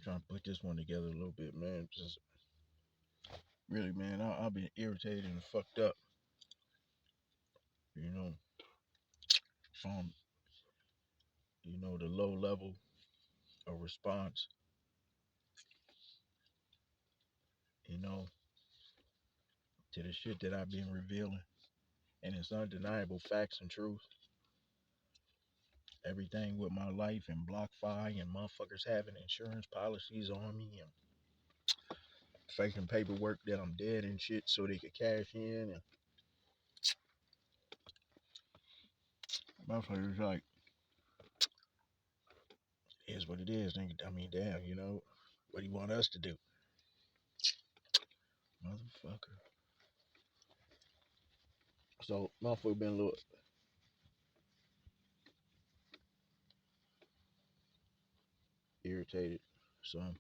trying to put this one together a little bit, man. Just really, man, I've been irritated and fucked up, you know, from the low level of response, you know, to the shit that I've been revealing, and it's undeniable facts and truth. Everything with my life and BlockFi and motherfuckers having insurance policies on me and faking paperwork that I'm dead and shit so they could cash in and motherfuckers like, here's what it is, nigga. I mean, damn, what do you want us to do? Motherfucker. So motherfucker been a little irritated, some,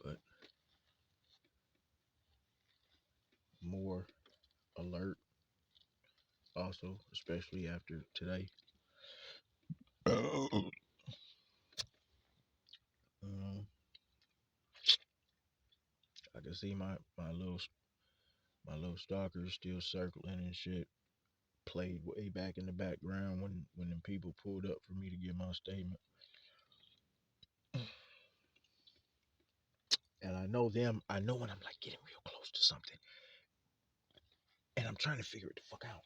but more alert also, especially after today. um, I can see my little stalkers still circling and shit. Played way back in the background when the people pulled up for me to give my statement. And I know them. I know when I'm like getting real close to something, and I'm trying to figure it the fuck out.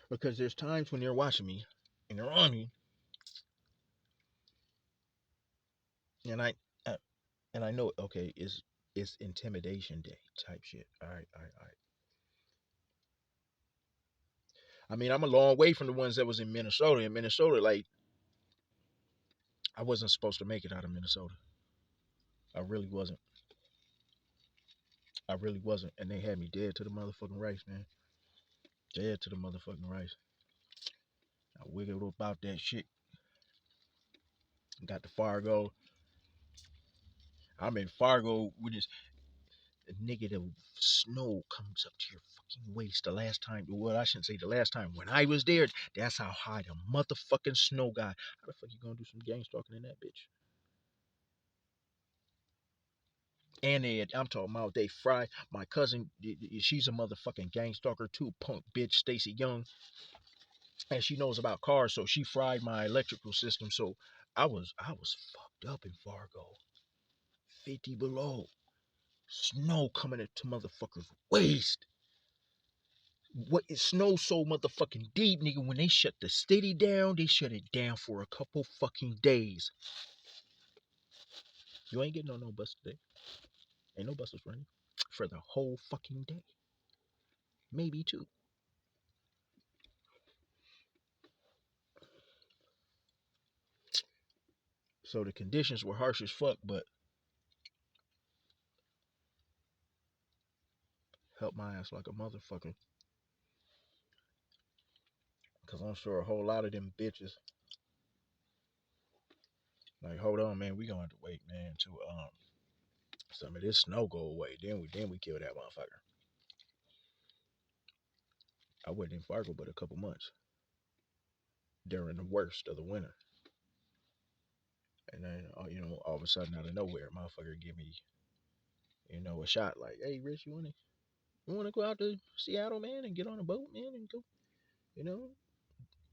Because there's times when they're watching me and they're on me, and I and I know, okay, it's intimidation day type shit. All right, all right, all right. I mean, I'm a long way from the ones that was in Minnesota. In Minnesota, like, I wasn't supposed to make it out of Minnesota. I really wasn't. I really wasn't. And they had me dead to the motherfucking rice, man. Dead to the motherfucking rice. I wiggled about that shit. Got to Fargo. I'm in Fargo with this nigga. The snow comes up to your fucking waist. The last time, well, I shouldn't say the last time. When I was there, that's how high the motherfucking snow got. How the fuck you gonna do some gang stalking in that bitch? And I'm talking about they fry my cousin. She's a motherfucking gang stalker too, punk bitch, Stacy Young, and she knows about cars, so she fried my electrical system. So I was fucked up in Fargo, 50 below, snow coming into motherfuckers' waist. What is snow so motherfucking deep, nigga? When they shut the city down, they shut it down for a couple fucking days. You ain't getting on no bus today. Ain't no buses running for the whole fucking day, maybe two. So the conditions were harsh as fuck, but helped my ass like a motherfucker. Cause I'm sure a whole lot of them bitches like, hold on, man, we gonna have to wait, man, to some of this snow go away. Then we kill that motherfucker. I wasn't in Fargo but a couple months during the worst of the winter. And then all of a sudden out of nowhere, motherfucker give me, a shot like, hey Rich, you wanna go out to Seattle, man, and get on a boat, man, and go, you know,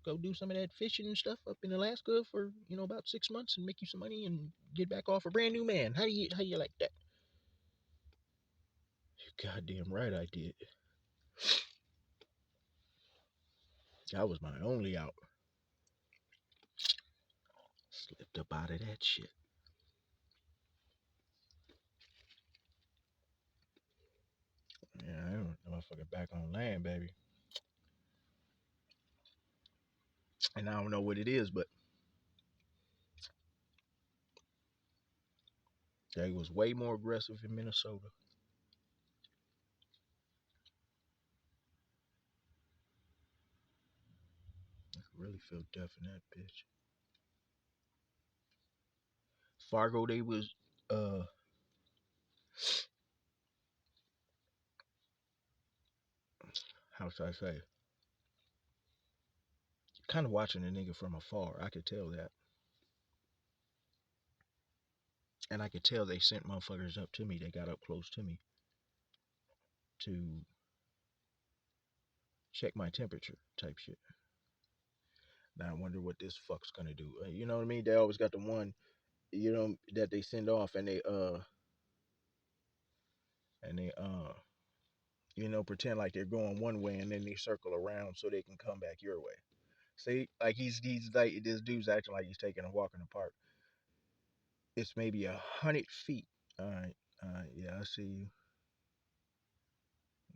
go do some of that fishing and stuff up in Alaska for, about 6 months and make you some money and get back off a brand new man. How you like that? You goddamn right I did. That was my only out. Slipped up out of that shit. Yeah, I don't motherfucker back on land, baby. And I don't know what it is, but they was way more aggressive in Minnesota. I really feel deaf in that bitch. Fargo, they was how should I say? Kind of watching a nigga from afar. I could tell that. And I could tell they sent motherfuckers up to me. They got up close to me to check my temperature type shit. Now I wonder what this fuck's gonna do. You know what I mean? They always got the one, that they send off, and they pretend like they're going one way, and then they circle around so they can come back your way. See, like he's like, this dude's acting like he's taking a walk in the park. It's maybe 100 feet. All right, yeah, I see you.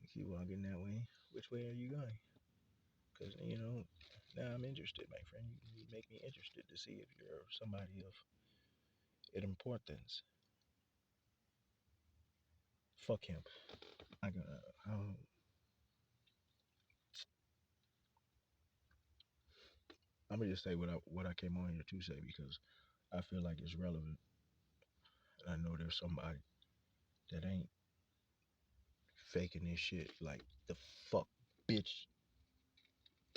You keep walking that way. Which way are you going? Because now I'm interested, my friend. You make me interested to see if you're somebody of importance. Fuck him. I gonna. I'm gonna just say what I came on here to say because I feel like it's relevant. I know there's somebody that ain't faking this shit like the fuck bitch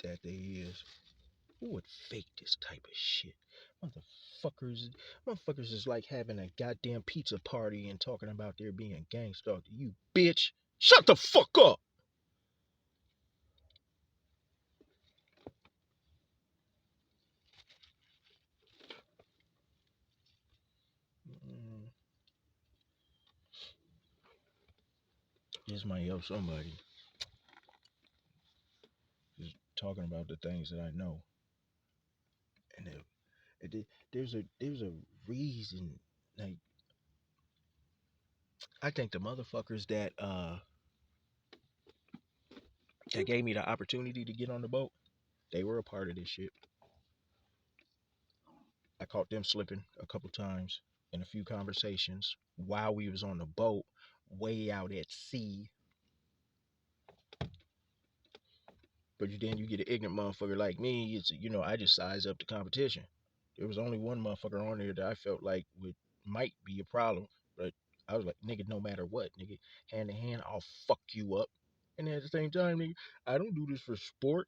that they is. Who would fake this type of shit? Motherfuckers, motherfuckers is like having a goddamn pizza party and talking about there being a gang stalker. You bitch, shut the fuck up. Mm, this might help somebody. Just talking about the things that I know, and there's a reason. Like I think the motherfuckers that gave me the opportunity to get on the boat, they were a part of this shit. I caught them slipping a couple times in a few conversations while we was on the boat, way out at sea. But then you get an ignorant motherfucker like me. It's I just size up the competition. There was only one motherfucker on there that I felt like might be a problem, but I was like, nigga, no matter what, nigga, hand to hand, I'll fuck you up. And at the same time, nigga, I don't do this for sport.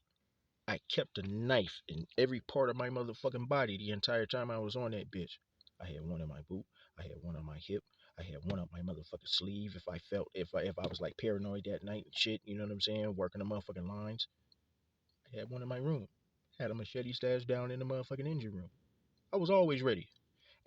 I kept a knife in every part of my motherfucking body the entire time I was on that bitch. I had one in my boot. I had one on my hip. I had one up my motherfucking sleeve if I was like paranoid that night and shit, you know what I'm saying? Working the motherfucking lines. I had one in my room. Had a machete stashed down in the motherfucking engine room. I was always ready.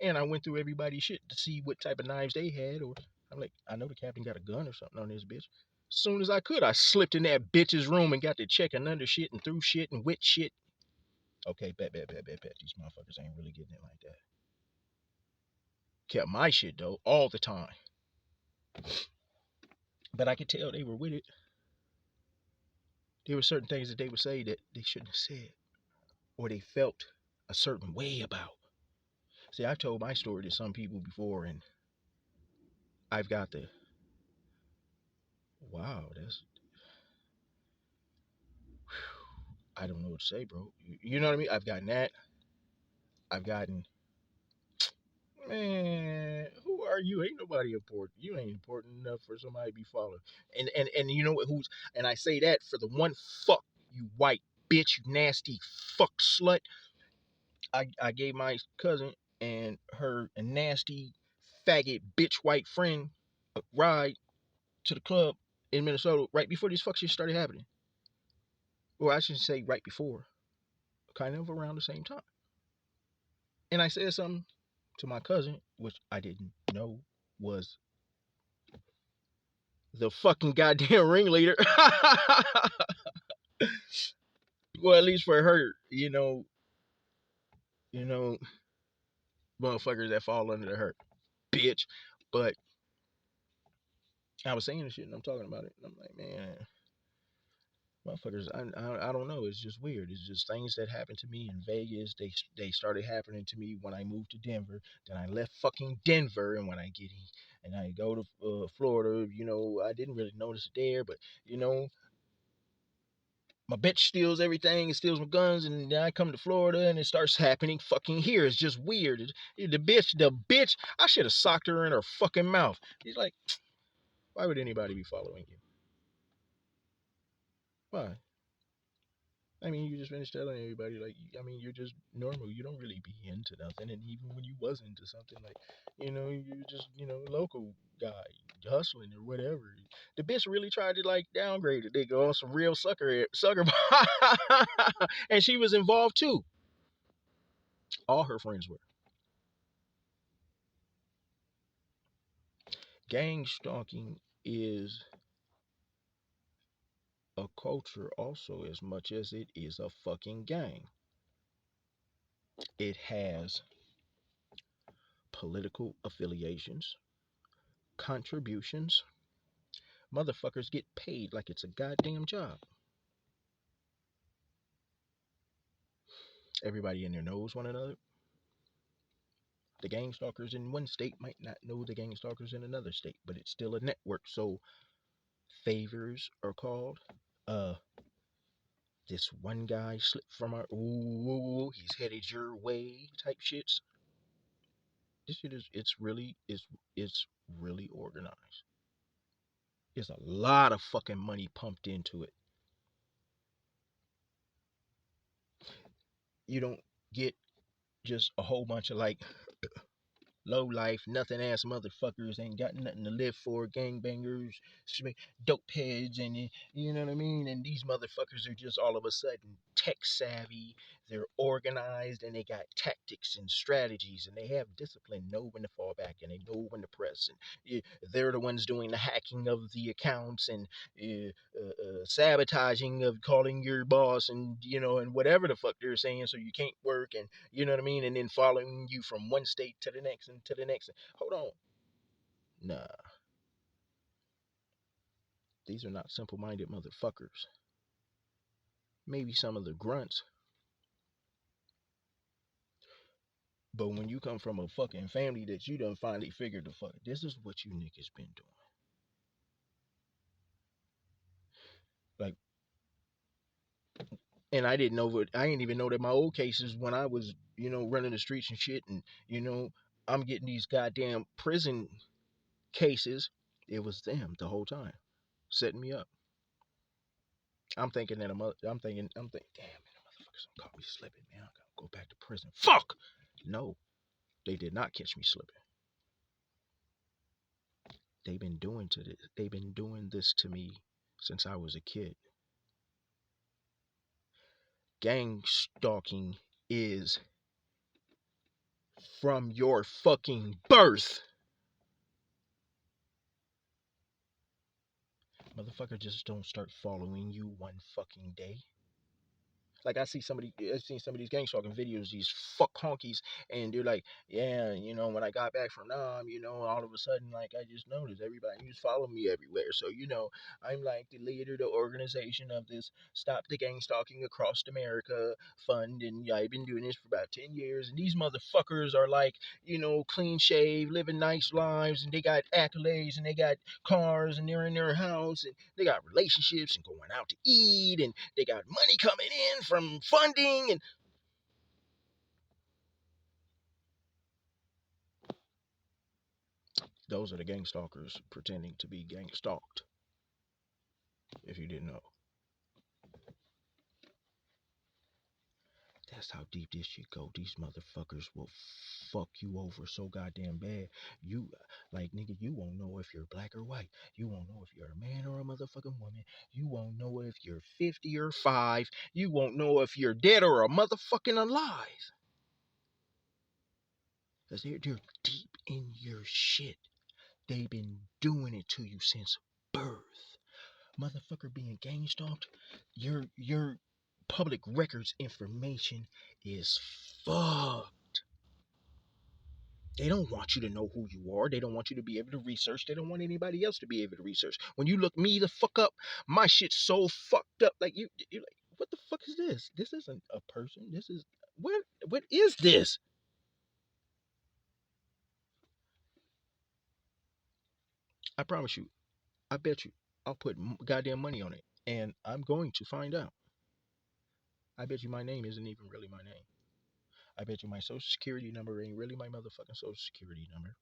And I went through everybody's shit to see what type of knives they had. Or I'm like, I know the captain got a gun or something on this bitch. As soon as I could, I slipped in that bitch's room and got to checking under shit and through shit and wet shit. Okay, bet. These motherfuckers ain't really getting it like that. Kept my shit though, all the time. But I could tell they were with it. There were certain things that they would say that they shouldn't have said. Or they felt a certain way about. See, I've told my story to some people before and I've got the wow, that's I don't know what to say, bro. You know what I mean? I've gotten that. I've gotten man, who are you? Ain't nobody important. You ain't important enough for somebody to be following. And you know what? And I say that for the one fuck you white bitch, you nasty fuck slut. I gave my cousin and her a nasty faggot bitch white friend a ride to the club in Minnesota right before this fuck shit started happening. Or I should say right before, kind of around the same time. And I said something to my cousin, which I didn't know was the fucking goddamn ringleader. Well, at least for her, you know, motherfuckers that fall under the hurt, bitch. But I was saying this shit and I'm talking about it. And I'm like, man, motherfuckers, I don't know. It's just weird. It's just things that happened to me in Vegas. They started happening to me when I moved to Denver. Then I left fucking Denver, and when I get in and I go to Florida, I didn't really notice it there, but my bitch steals everything and steals my guns, and then I come to Florida and it starts happening fucking here. It's just weird. The bitch, I should have socked her in her fucking mouth. He's like, why would anybody be following you? Why? I mean, you just finished telling everybody, like, I mean, you're just normal. You don't really be into nothing. And even when you was into something, like, you're just, local guy hustling or whatever. The bitch really tried to, like, downgrade it. They go on some real sucker. And she was involved too. All her friends were. Gang stalking is a culture also as much as it is a fucking gang. It has political affiliations, contributions. Motherfuckers get paid like it's a goddamn job. Everybody in there knows one another. The gang stalkers in one state might not know the gang stalkers in another state, but it's still a network. So favors are called. Uh, this one guy slipped from our, ooh, he's headed your way type shits. This shit is, it's really organized. There's a lot of fucking money pumped into it. You don't get just a whole bunch of, like, low life, nothing ass motherfuckers ain't got nothing to live for, gangbangers, dope heads, and you know what I mean? And these motherfuckers are just all of a sudden tech savvy, they're organized, and they got tactics and strategies, and they have discipline, know when to fall back, and they know when to press, and they're the ones doing the hacking of the accounts, and sabotaging of calling your boss, and and whatever the fuck they're saying, so you can't work, and you know what I mean, and then following you from one state to the next and to the next. Hold on, nah, these are not simple-minded motherfuckers. Maybe some of the grunts, but when you come from a fucking family that you done finally figured the fuck, this is what you niggas been doing. Like, and I didn't know what, I didn't even know that my old cases when I was, running the streets and shit, and I'm getting these goddamn prison cases. It was them the whole time, setting me up. I'm thinking, damn, man, the motherfuckers don't caught me slipping, man. I gotta go back to prison. Fuck! No, they did not catch me slipping. They've been doing this to me since I was a kid. Gang stalking is from your fucking birth. Motherfucker just don't start following you one fucking day. Like, I've seen some of these gang stalking videos, these fuck honkies, and they're like, yeah, when I got back from Nam, all of a sudden, like, I just noticed everybody was following me everywhere. So, I'm like the leader, the organization of this Stop the Gang Stalking Across America fund, and yeah, I've been doing this for about 10 years, and these motherfuckers are like, clean shaved, living nice lives, and they got accolades, and they got cars, and they're in their house, and they got relationships, and going out to eat, and they got money coming in from funding, and those are the gang stalkers pretending to be gang stalked. If you didn't know, that's how deep this shit go. These motherfuckers will fuck you over so goddamn bad. You, like, nigga, you won't know if you're black or white. You won't know if you're a man or a motherfucking woman. You won't know if you're 50 or 5. You won't know if you're dead or a motherfucking alive. Because they're deep in your shit. They've been doing it to you since birth. Motherfucker being gang stalked, your public records information is fucked. They don't want you to know who you are. They don't want you to be able to research. They don't want anybody else to be able to research. When you look me the fuck up, my shit's so fucked up. Like, you're like, what the fuck is this? This isn't a person. This is what is this? I promise you. I bet you. I'll put goddamn money on it, and I'm going to find out. I bet you my name isn't even really my name. I bet you my social security number ain't really my motherfucking social security number.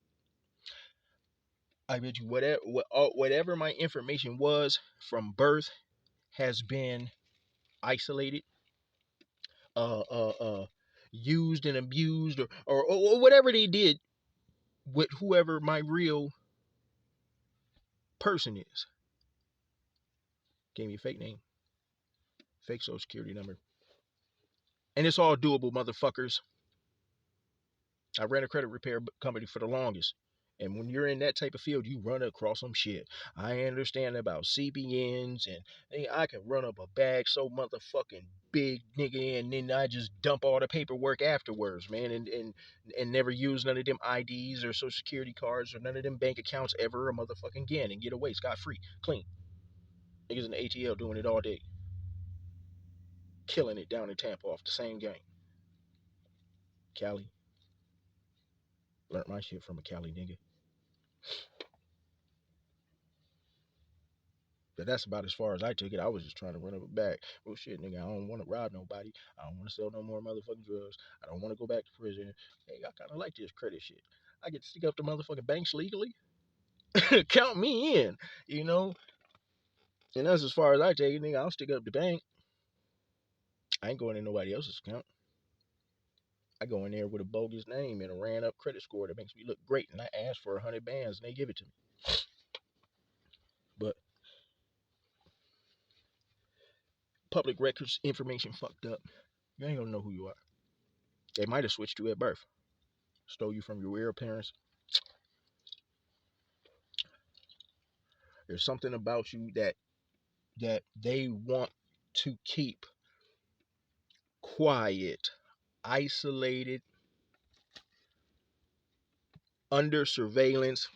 I bet you whatever my information was from birth has been isolated. used and abused, or whatever they did with whoever my real person is. Gave me a fake name, fake social security number. And it's all doable, motherfuckers. I ran a credit repair company for the longest. And when you're in that type of field, you run across some shit. I understand about CBNs, and hey, I can run up a bag so motherfucking big, nigga, and then I just dump all the paperwork afterwards, man, and never use none of them IDs or social security cards or none of them bank accounts ever a motherfucking again, and get away scot free, clean. Niggas in the ATL doing it all day, killing it down in Tampa off the same game. Cali, learned my shit from a Cali nigga. But that's about as far as I took it. I was just trying to run up a bag. Well, shit, nigga, I don't want to rob nobody. I don't want to sell no more motherfucking drugs. I don't want to go back to prison. Hey, I kind of like this credit shit. I get to stick up the motherfucking banks legally. Count me in, you know? And that's as far as I take it, nigga. I'll stick up the bank. I ain't going in nobody else's account. I go in there with a bogus name and a ran up credit score that makes me look great. And I ask for 100 bands and they give it to me. But public records information fucked up. You ain't gonna know who you are. They might have switched you at birth. Stole you from your real parents. There's something about you that they want to keep quiet, isolated, under surveillance.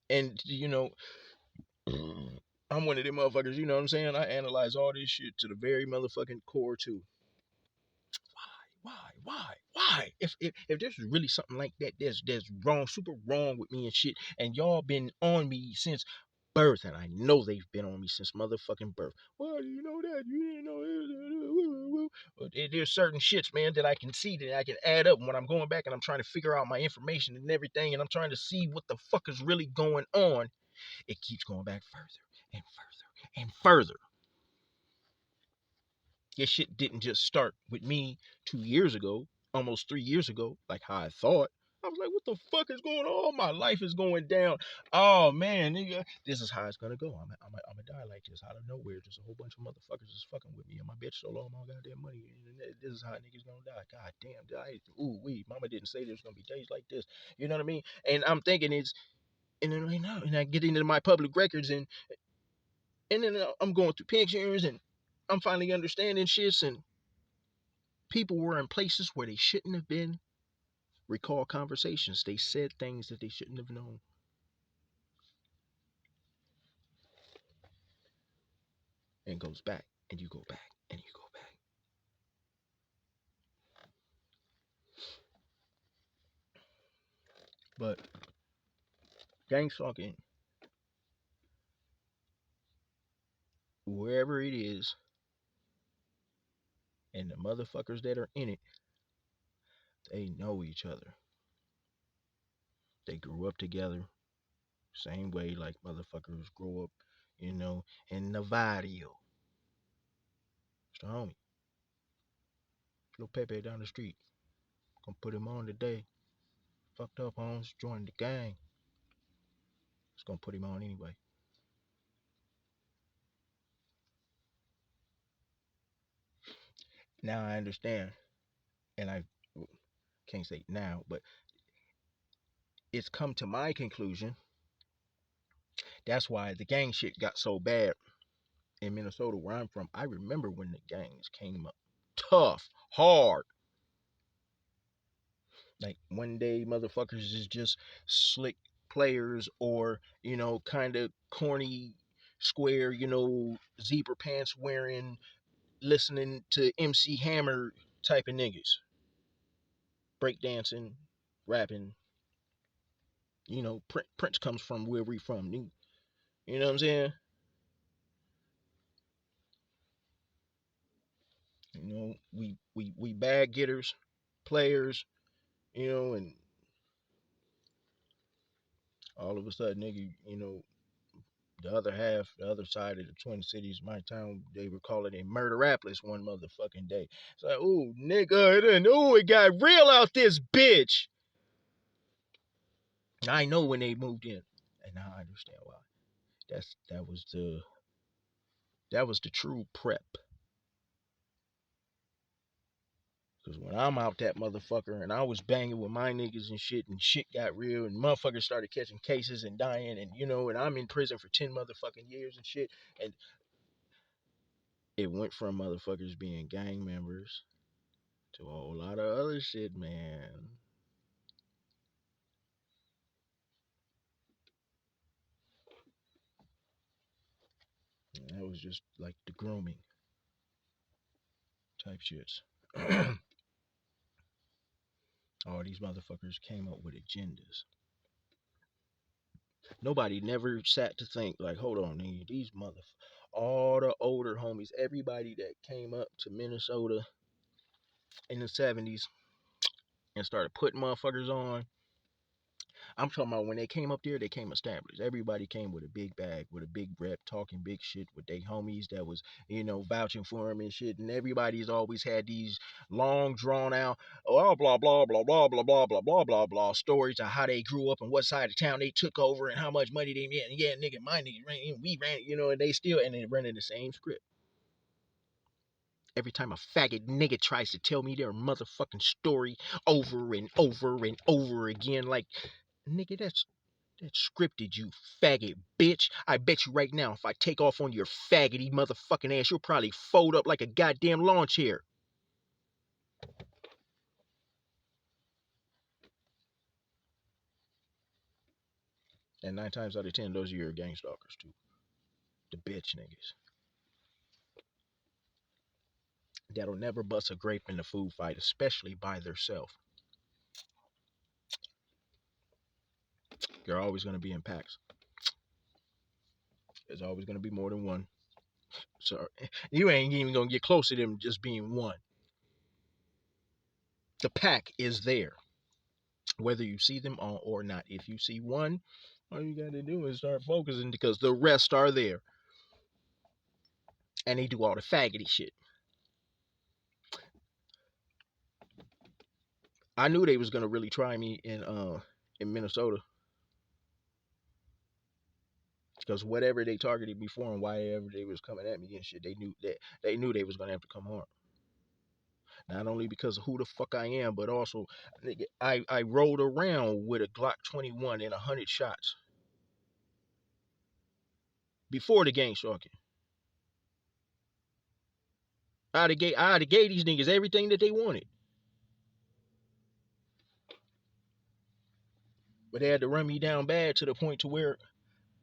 And I'm one of them motherfuckers, you know what I'm saying? I analyze all this shit to the very motherfucking core too. Why? If there's really something like that that's wrong, super wrong with me and shit, and y'all been on me since birth, and I know they've been on me since motherfucking birth. Well, you know that you didn't know. But there's certain shits, man, that I can see that I can add up when I'm going back and I'm trying to figure out my information and everything, and I'm trying to see what the fuck is really going on. It keeps going back further and further and further. This shit didn't just start with me 2 years ago, almost 3 years ago, like how I thought. I was like, what the fuck is going on? My life is going down. Oh man, nigga, this is how it's gonna go. I'm gonna die like this out of nowhere. Just a whole bunch of motherfuckers is fucking with me, and my bitch stole all my goddamn money. And this is how niggas gonna die. God damn, mama didn't say there's gonna be days like this. You know what I mean? And I'm thinking and I get into my public records, and then I'm going through pictures, and I'm finally understanding shits, and people were in places where they shouldn't have been. Recall conversations. They said things that they shouldn't have known. And goes back, and you go back, and you go back. But gang stalking, wherever it is, and the motherfuckers that are in it, they know each other. They grew up together, same way like motherfuckers grow up, in Navario. It's the homie. Little Pepe down the street. Gonna put him on today. Fucked up homes, joined the gang. It's gonna put him on anyway. Now I understand, and I can't say now, but it's come to my conclusion. That's why the gang shit got so bad in Minnesota, where I'm from. I remember when the gangs came up tough, hard. Like one day, motherfuckers is just slick players, or kind of corny, square, zebra pants wearing, listening to MC Hammer type of niggas, breakdancing, rapping. Prince comes from where we from. You know what I'm saying? We bag getters, players, and all of a sudden, nigga, The other half, the other side of the Twin Cities, my town, they were calling it Murderapolis one motherfucking day. It's like, ooh, nigga, it got real out this bitch. I know when they moved in, and now I understand why. That was the true prep. Cause when I'm out that motherfucker and I was banging with my niggas and shit got real and motherfuckers started catching cases and dying and and I'm in prison for 10 motherfucking years and shit. And it went from motherfuckers being gang members to a whole lot of other shit, man. And that was just like the grooming type shits. All these motherfuckers came up with agendas. Nobody never sat to think like, hold on, these all the older homies, everybody that came up to Minnesota in the 70s and started putting motherfuckers on. I'm talking about when they came up there, they came established. Everybody came with a big bag, with a big rep, talking big shit with their homies that was, vouching for them and shit. And everybody's always had these long, drawn out, oh, blah, blah, blah, blah, blah, blah, blah, blah, blah, blah, stories of how they grew up and what side of town they took over and how much money they made. And yeah, nigga, my nigga ran, we ran, and they still, and they running the same script. Every time a faggot nigga tries to tell me their motherfucking story over and over and over again, like, nigga, that's scripted, you faggot bitch. I bet you right now, if I take off on your faggoty motherfucking ass, you'll probably fold up like a goddamn lawn chair. And 9 times out of 10, those are your gang stalkers too. The bitch niggas. That'll never bust a grape in a food fight, especially by themselves. They're always gonna be in packs. There's always gonna be more than one. So you ain't even gonna get close to them just being one. The pack is there, whether you see them on or not. If you see one, all you gotta do is start focusing because the rest are there. And they do all the faggoty shit. I knew they was gonna really try me in Minnesota because whatever they targeted me for and whatever they was coming at me and shit, they knew they was gonna have to come hard. Not only because of who the fuck I am, but also nigga, I rolled around with a Glock 21 and 100 shots before the gang stalking. I gave these niggas everything that they wanted, but they had to run me down bad to the point to where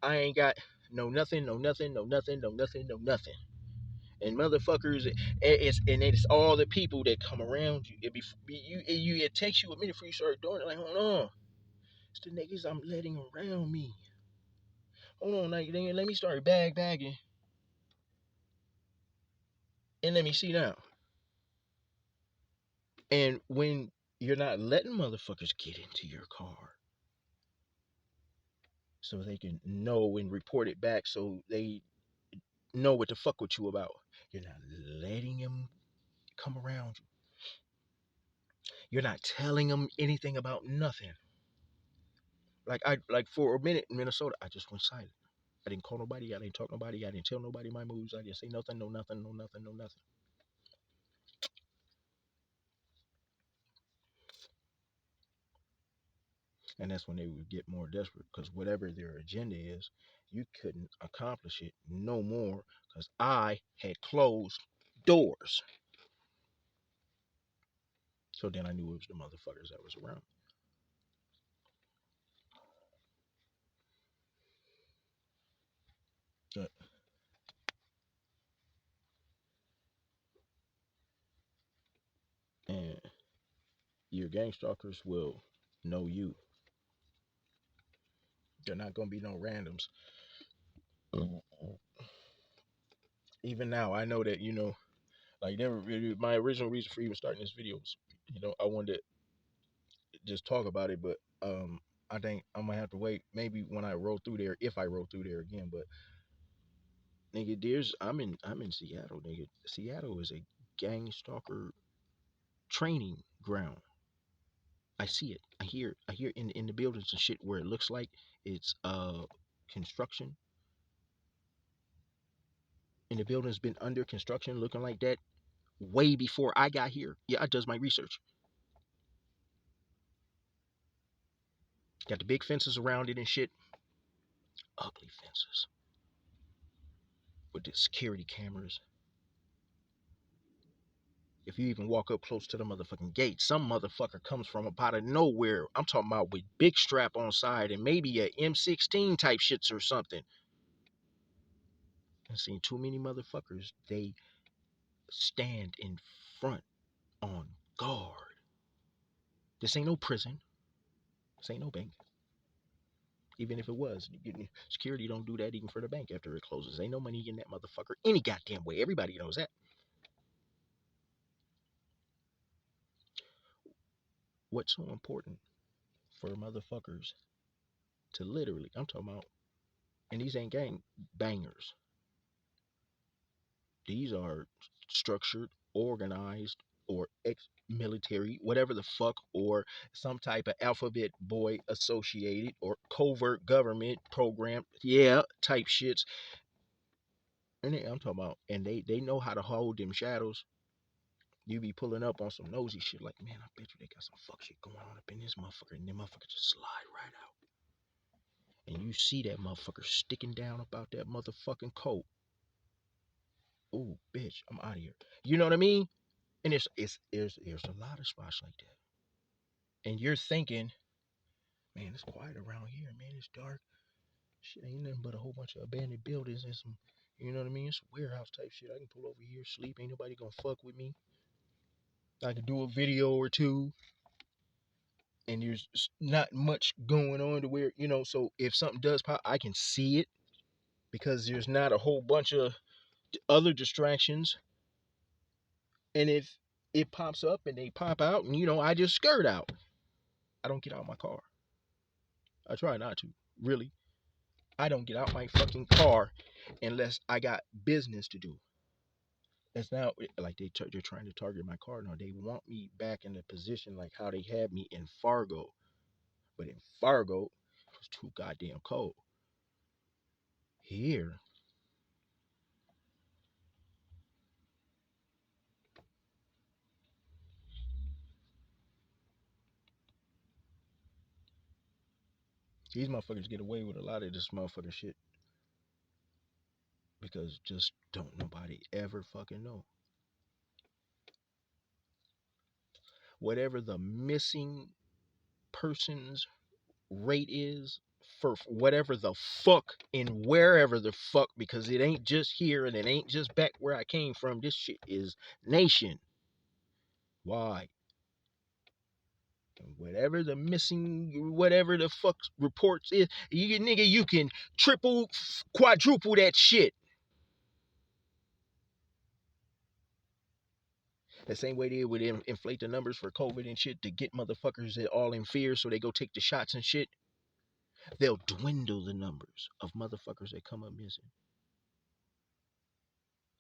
I ain't got no nothing, no nothing, no nothing, no nothing, no nothing. And motherfuckers, it's all the people that come around you. It takes you a minute before you start doing it. Like, hold on, it's the niggas I'm letting around me. Hold on, like, let me start bagging, and let me see now. And when you're not letting motherfuckers get into your car, so they can know and report it back, so they know what to fuck with you about. You're not letting them come around you. You're not telling them anything about nothing. Like for a minute in Minnesota, I just went silent. I didn't call nobody. I didn't talk to nobody. I didn't tell nobody my moves. I didn't say nothing. No nothing. No nothing. No nothing. And that's when they would get more desperate because whatever their agenda is, you couldn't accomplish it no more because I had closed doors. So then I knew it was the motherfuckers that was around. But, and your gang stalkers will know you. They're not gonna be no randoms. Even now, I know that like never really. My original reason for even starting this video was, I wanted to just talk about it, but I think I'm gonna have to wait maybe when I roll through there, if I roll through there again. But nigga, I'm in Seattle, nigga. Seattle is a gang stalker training ground. I see it. I hear in the buildings and shit where it looks like it's construction, and the building's been under construction looking like that way before I got here. Yeah, I does my research. Got the big fences around it and shit. Ugly fences with the security cameras. If you even walk up close to the motherfucking gate, some motherfucker comes from up out of nowhere. I'm talking about with big strap on side and maybe a M16 type shits or something. I've seen too many motherfuckers. They stand in front on guard. This ain't no prison. This ain't no bank. Even if it was, security don't do that even for the bank after it closes. Ain't no money in that motherfucker any goddamn way. Everybody knows that. What's so important for motherfuckers to literally, I'm talking about, and these ain't gang bangers. These are structured, organized, or ex-military, whatever the fuck, or some type of alphabet boy associated or covert government program, yeah, type shits. And I'm talking about, and they know how to hold them shadows. You be pulling up on some nosy shit like, man, I bet you they got some fuck shit going on up in this motherfucker, and then motherfucker just slide right out. And you see that motherfucker sticking down about that motherfucking coat. Ooh, bitch, I'm out of here. You know what I mean? And there's a lot of spots like that. And you're thinking, man, it's quiet around here, man. It's dark. Shit ain't nothing but a whole bunch of abandoned buildings and some, you know what I mean? It's warehouse type shit. I can pull over here, sleep. Ain't nobody gonna fuck with me. I can do a video or two, and there's not much going on to where, so if something does pop, I can see it because there's not a whole bunch of other distractions. And if it pops up and they pop out, and I just skirt out. I don't get out of my car. I try not to, really. I don't get out my fucking car unless I got business to do. It's now like they're trying to target my car now. They want me back in the position like how they had me in Fargo, but in Fargo it was too goddamn cold. Here, these motherfuckers get away with a lot of this motherfucking shit because just don't nobody ever fucking know. Whatever the missing persons rate is for whatever the fuck and wherever the fuck, because it ain't just here and it ain't just back where I came from. This shit is nation wide. Whatever the missing, whatever the fuck reports is, you can triple, quadruple that shit. The same way they would inflate the numbers for COVID and shit to get motherfuckers that all in fear so they go take the shots and shit. They'll dwindle the numbers of motherfuckers that come up missing.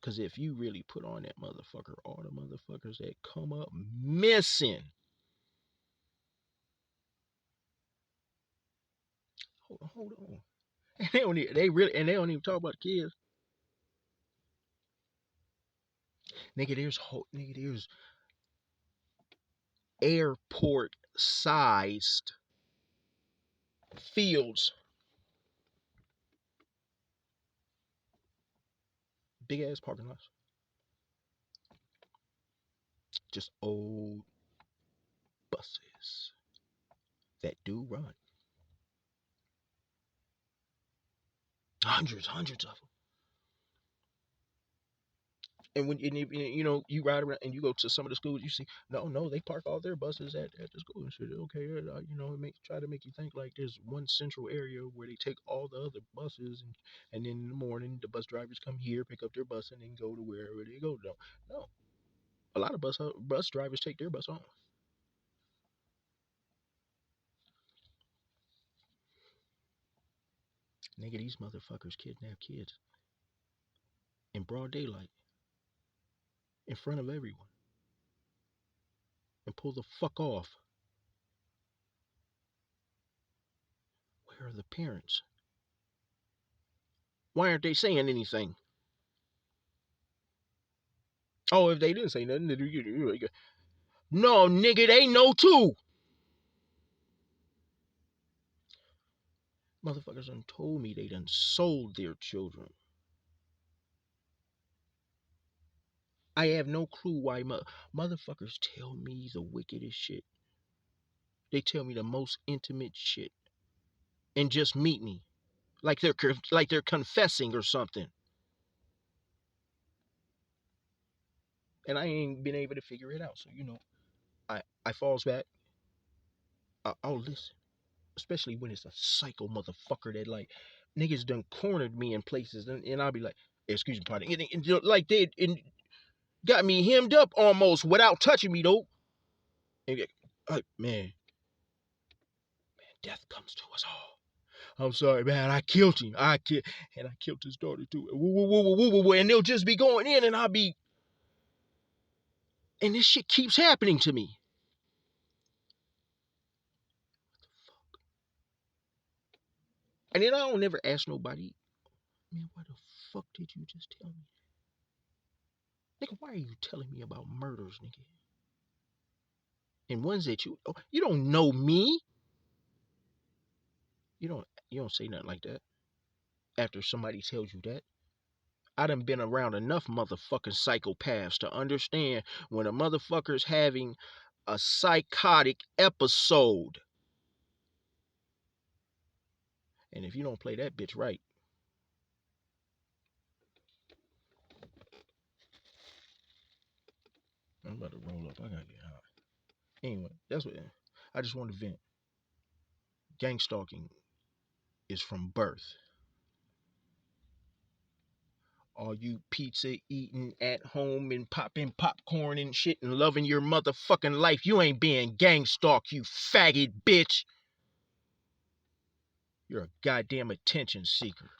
Because if you really put on that motherfucker, all the motherfuckers that come up missing. Hold on. And they don't even talk about the kids. There's airport sized fields, big ass parking lots, just old buses that do run. Hundreds of them. And when you ride around and you go to some of the schools, you see no, they park all their buses at the school and shit. Okay, it try to make you think like there's one central area where they take all the other buses, and then in the morning the bus drivers come here, pick up their bus, and then go to wherever they go. No, a lot of bus drivers take their bus home. Nigga, these motherfuckers kidnap kids in broad daylight, in front of everyone, and pull the fuck off. Where are the parents? Why aren't they saying anything? Oh, if they didn't say nothing, no, nigga, they know too. Motherfuckers done told me they done sold their children. I have no clue why motherfuckers tell me the wickedest shit. They tell me the most intimate shit and just meet me like they're confessing or something. And I ain't been able to figure it out. So I falls back. I'll listen, especially when it's a psycho motherfucker that like niggas done cornered me in places, and I'll be like, excuse me, pardon, like they got me hemmed up almost without touching me though. And, man, death comes to us all. I'm sorry, man. I killed him. I killed his daughter too. And they'll just be going in, and I'll be, and this shit keeps happening to me. And then I don't never ask nobody, man, why the fuck did you just tell me? Nigga, why are you telling me about murders, nigga? And ones that you don't know me. You don't say nothing like that after somebody tells you that. I done been around enough motherfucking psychopaths to understand when a motherfucker's having a psychotic episode. And if you don't play that bitch right, I'm about to roll up. I gotta get high. Anyway, that's what I just want to vent. Gang stalking is from birth. All you pizza eating at home and popping popcorn and shit and loving your motherfucking life, you ain't being gang stalked, you faggot bitch. You're a goddamn attention seeker.